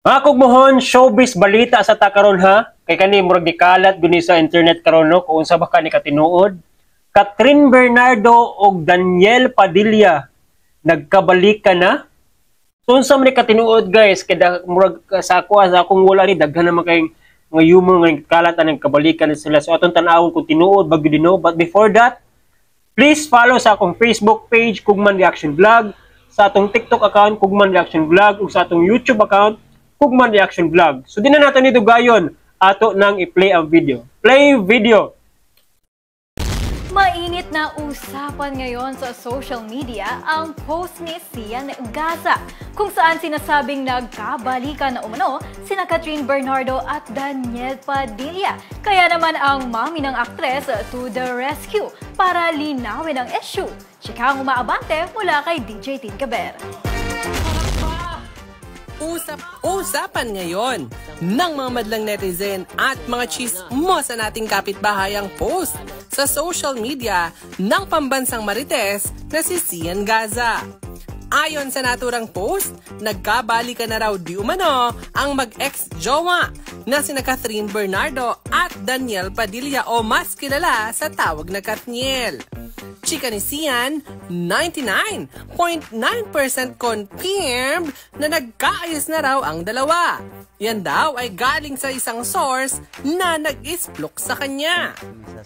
Mga kugmohon, showbiz balita sa ta karon ha. Kay kani murag gikalat guni sa internet karon no kung unsa ba ka ni katinuod. Catherine Bernardo ug Daniel Padilla nagkabalikan na. So unsa man ni katinuod guys kay murag sa akong wala ni daghan naman kay mga humor nga kalat ang kabalikan sila. So atong tan-awon kung tinuod bagyo dino. But before that, please follow sa akong Facebook page Kugman Reaction Vlog, sa atong TikTok account Kugman Reaction Vlog ug sa atong YouTube account Kugman Reaction Vlog. So di na nato nito gayon ato nang i-play ang video. Play video. Mainit na usapan ngayon sa social media ang post ni Sian Gaza kung saan sinasabing nagkabalikan na umano sina Catherine Bernardo at Daniel Padilla. Kaya naman ang mami ng aktres to the rescue para linawin ang issue. Chikang umaabante mula kay DJ Tinkeber. Usapan ngayon ng mga madlang netizen at mga chismosa nating kapitbahay ang post sa social media ng pambansang marites na si Sian Gaza. Ayon sa naturang post, nagkabalikan na raw di umano ang mag-ex-jowa na sina Catherine Bernardo at Daniel Padilla o mas kilala sa tawag na Katniel. Chika ni Sian, 99.9% confirmed na nagkaayos na raw ang dalawa. Yan daw ay galing sa isang source na nag-isplok sa kanya.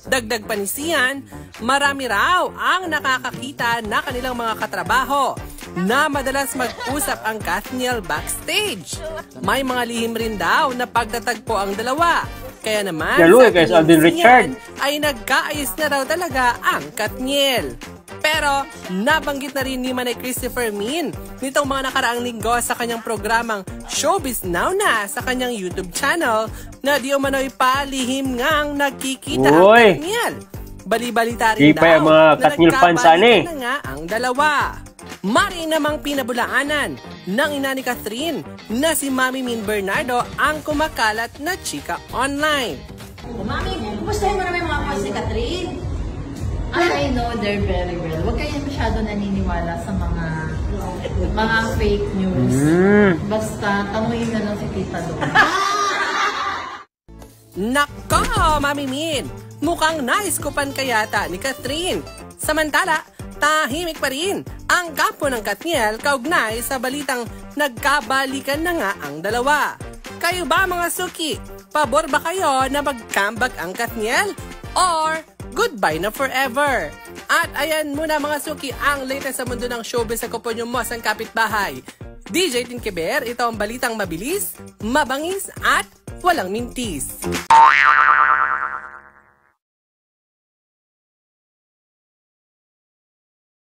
Dagdag pa ni Sian, marami raw ang nakakakita na kanilang mga katrabaho na madalas mag-usap ang Katniel backstage. May mga lihim rin daw na pagtatagpo ang dalawa. Kaya naman, sabi ni Sian ay nagkaayos na raw talaga ang Katniel. Pero nabanggit na rin ni Manay Christopher Min nitong mga nakaraang linggo sa kanyang programang Showbiz Now na sa kanyang YouTube channel na di umano'y palihim ngang nagkikita ang Katniel. Bali-balita rin daw mga Katniel fans na nga ang dalawa. Mari namang pinabulaanan ng ina ni Catherine na si Mami Min Bernardo ang kumakalat na chika online. Mami, kumustahin mo naman yung mga post ni Catherine? I know they're very well. Huwag kayo masyado naniniwala sa mga fake news. Basta tanungin na lang si Tita doon. Nako, Mami Min! Mukhang naiskupan kayata ni Catherine. Samantala, tahimik pa rin ang kampo ng Katniel kaugnay sa balitang nagkabalikan na nga ang dalawa. Kayo ba mga suki? Pabor ba kayo na mag-comeback ang Katniel? Or goodbye na forever? At ayan muna mga suki ang latest sa mundo ng showbiz sa kuponyo mo sa kapitbahay. DJ Tinkeber, ito ang balitang mabilis, mabangis at walang mintis.